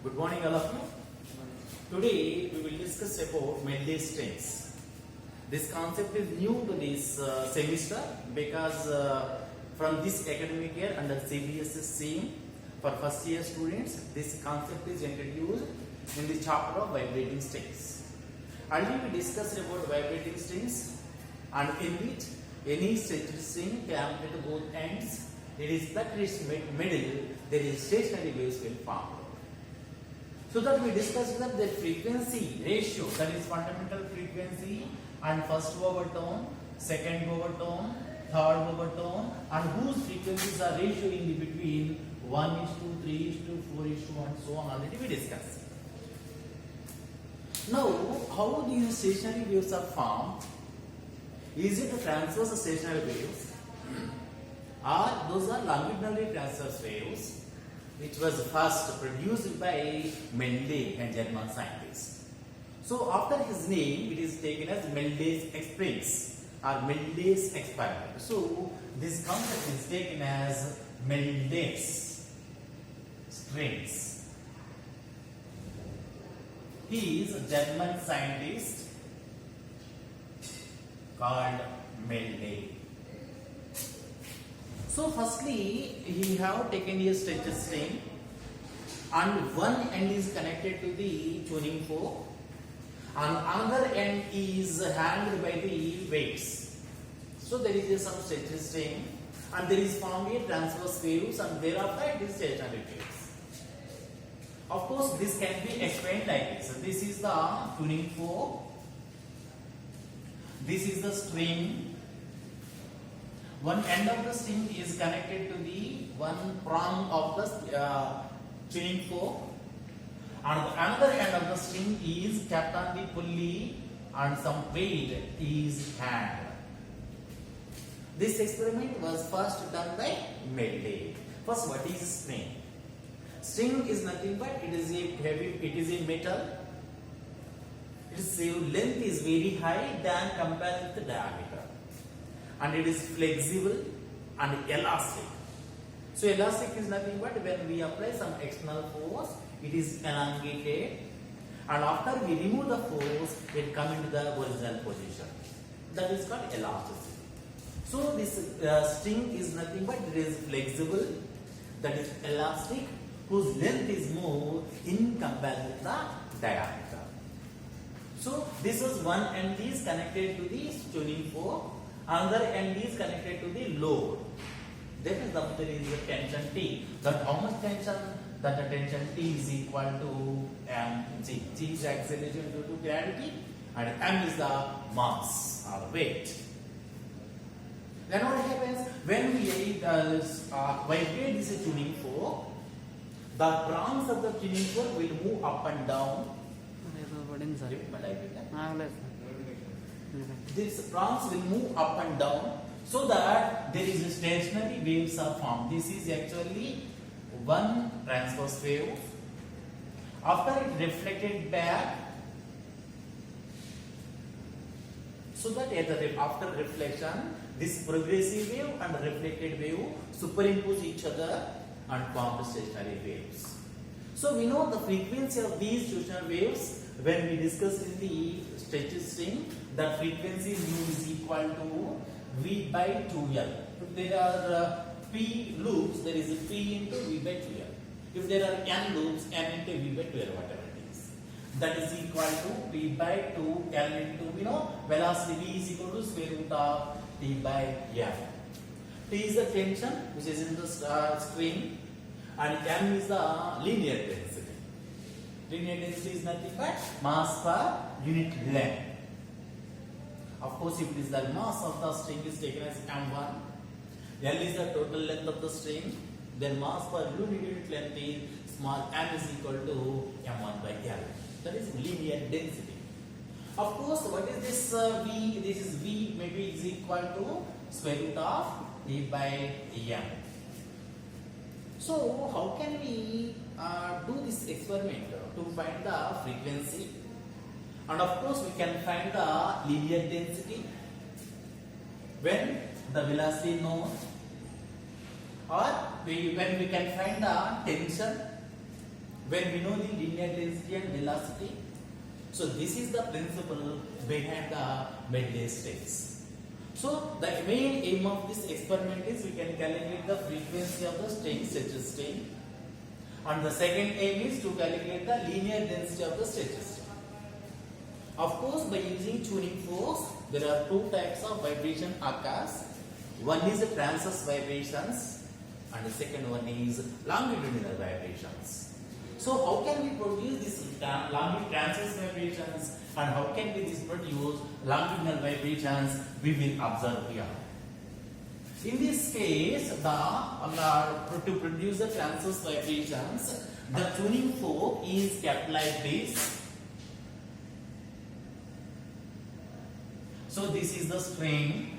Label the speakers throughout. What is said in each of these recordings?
Speaker 1: Good morning, all of you. Today we will discuss about Mendel strings. This concept is new to this semester because from this academic year under CBSE scheme for first year students, this concept is introduced in the chapter of vibrating strings. Earlier we discussed about vibrating strings, and in which any string can at both ends. It is plucked its middle, there is stationary waves will form. So that we discussed that the frequency ratio, that is fundamental frequency and first overtone, second overtone, third overtone, and whose frequencies are ratio in between 1:3:4:1, so on, already we discussed. Now, how these stationary waves are formed? Is it transverse stationary waves, or those are longitudinally transverse waves, which was first produced by Mendel, a German scientist. So after his name, it is taken as Mendel's experiments or Mendel's experiment. So this concept is taken as Mendel's strings. He is a German scientist called Mendel. So firstly, he have taken a stretcher string, and one end is connected to the tuning fork, and another end is handled by the weights. So there is some stretcher string, and there is formed a transverse waves, and thereafter it is stationary waves. Of course, this can be explained like this. This is the tuning fork. This is the string. One end of the string is connected to the one prong of the tuning fork, and another end of the string is kept on the pulley, and some weight is handled. This experiment was first done by Mendel. First, what is string? String is nothing but it is a metal. Its length is very high than compared with the diameter, and it is flexible and elastic. So elastic is nothing but when we apply some external force, it is elongated, and after we remove the force, it comes into the original position. That is called elasticity. So this string is nothing but it is flexible, that is elastic, whose length is more in comparison with the diameter. So this is one end is connected to the tuning fork, another end is connected to the load. That is there is a tension T. That how much tension? That the tension T is equal to mg. G is the acceleration due to gravity, and m is the mass or weight. Then what happens when we vibrate this tuning fork? The prongs of the tuning fork will move up and down. These prongs will move up and down, so that there is a stationary waves are formed. This is actually one transverse wave. After it reflected back, so that after reflection, this progressive wave and reflected wave superimpose each other and form stationary waves. So we know the frequency of these stationary waves when we discussed in the stretcher string. That frequency mu is equal to V by 2L. If there are P loops, there is a P into V by 2L. If there are N loops, N into V by 2L, whatever it is. That is equal to P by 2L into, velocity V is equal to square root of T by M. T is the tension which is in the string, and M is the linear density. Linear density is nothing but mass per unit length. Of course, if it is the mass of the string is taken as m1, L is the total length of the string, then mass per unit length is small m is equal to m1 by L. That is linear density. Of course, what is this V? This is V maybe is equal to square root of E by M. So, how can we do this experiment to find the frequency? And of course, we can find the linear density when the velocity known, or when we can find the tension when we know the linear density and velocity. So this is the principle behind the Medley strings. So the main aim of this experiment is we can calculate the frequency of the string, Stetcher string, and the second aim is to calculate the linear density of the Stetcher string. Of course, by using tuning forks, there are two types of vibration occurs. One is the transverse vibrations and the second one is longitudinal vibrations. So how can we produce this transverse vibrations and how can we produce longitudinal vibrations? We will observe here. In this case, to produce the transverse vibrations, the tuning fork is kept like this. So this is the string.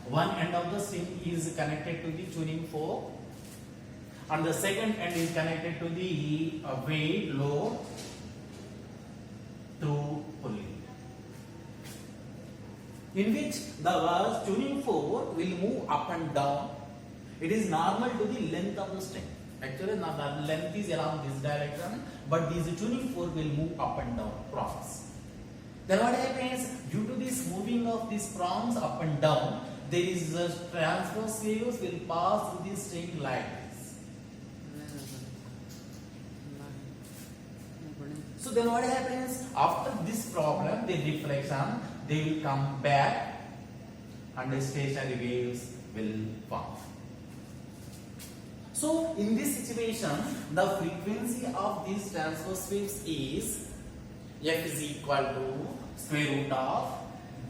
Speaker 1: One end of the string is connected to the tuning fork and the second end is connected to the weight load through pulley, in which the tuning fork will move up and down. It is normal to the length of the string. Actually, the length is along this direction, but this tuning fork will move up and down prongs. Then what happens? Due to this moving of these prongs up and down, there is a transverse waves will pass through the string like this. So then what happens? After this problem, the reflection, they will come back and the stationary waves will form. So in this situation, the frequency of these transverse waves is F is equal to square root of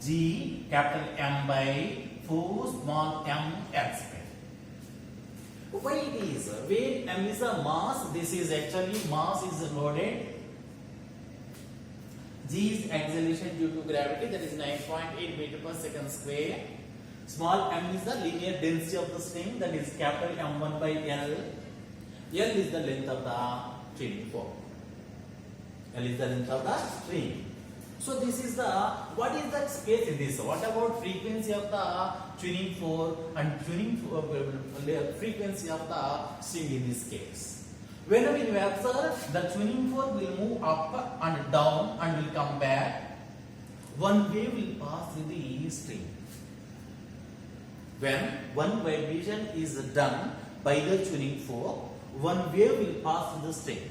Speaker 1: G capital M by 4 small m x square. Why it is? Where m is a mass, this is actually mass is loaded. G is acceleration due to gravity, that is 9.8 meter per second square. Small m is the linear density of the string, that is capital M1 by L. L is the length of the tuning fork. L is the length of the string. So this is the, what is the space in this? What about frequency of the tuning fork and tuning frequency of the string in this case? Whenever you observe, the tuning fork will move up and down and will come back. One wave will pass through the string. When one vibration is done by the tuning fork, one wave will pass through the string.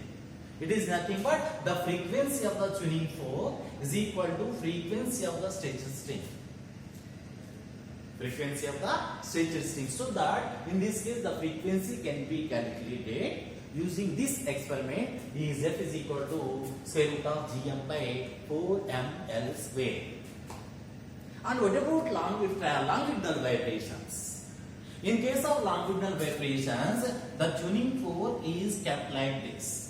Speaker 1: It is nothing but the frequency of the tuning fork is equal to frequency of the Stetcher string. Frequency of the Stetcher string. So that in this case the frequency can be calculated using this experiment. Is F is equal to square root of Gm by 4ml square. And what about longitudinal vibrations? In case of longitudinal vibrations, the tuning fork is kept like this.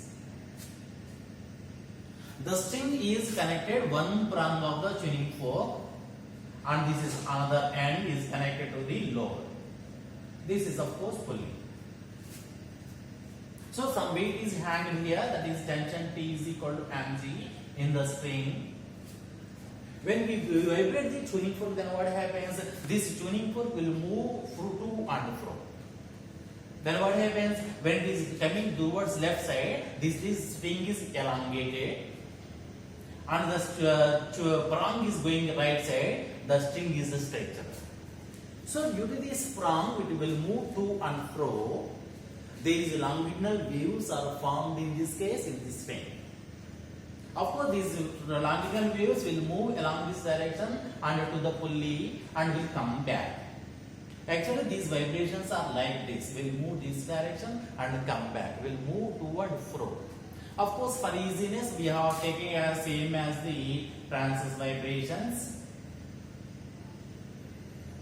Speaker 1: The string is connected one prong of the tuning fork and this is another end is connected to the load. This is of course pulley. So some weight is hanging here, that is tension T is equal to mg in the string. When we vibrate the tuning fork, then what happens? This tuning fork will move to and fro. Then what happens? When it is coming towards left side, this string is elongated. And the prong is going right side, the string is straighter. So due to this prong, it will move to and fro. There is longitudinal waves are formed in this case in this string. Of course, these longitudinal waves will move along this direction and to the pulley and will come back. Actually, these vibrations are like this. Will move this direction and come back. Will move toward fro. Of course, for easiness, we are taking as same as the transverse vibrations.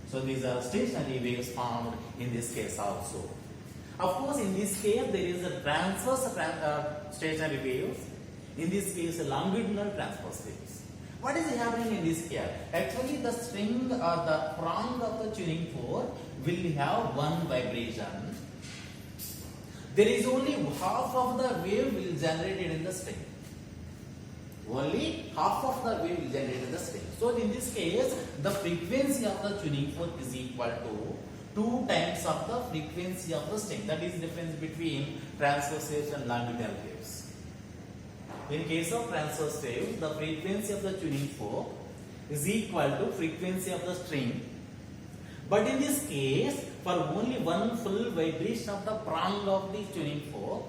Speaker 1: So these are stationary waves formed in this case also. Of course, in this case, there is a transverse stationary waves. In this case, longitudinal transverse waves. What is happening in this case? Actually, the string or the prong of the tuning fork will have one vibration. There is only half of the wave will generated in the string. Only half of the wave will generated in the string. So in this case, the frequency of the tuning fork is equal to 2 times of the frequency of the string. That is the difference between transverse waves and longitudinal waves. In case of transverse wave, the frequency of the tuning fork is equal to frequency of the string. But in this case, for only one full vibration of the prong of the tuning fork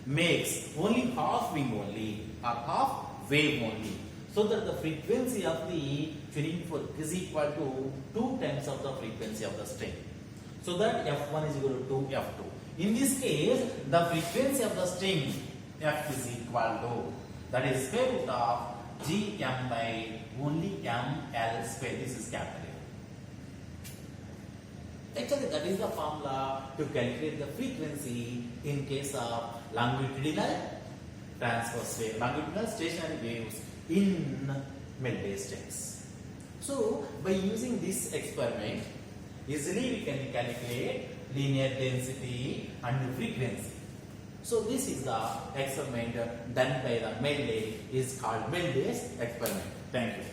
Speaker 1: makes only half wing only or half wave only. So that the frequency of the tuning fork is equal to 2 times of the frequency of the string. So that F1 is equal to F2. In this case, the frequency of the string F is equal to, that is square root of Gm by only ML square. This is capital. Actually, that is the formula to calculate the frequency in case of longitudinal transverse wave, longitudinal stationary waves in Melday strings. So, by using this experiment, easily we can calculate linear density and frequency. So, this is the experiment done by the Melday, is called Melday's experiment. Thank you.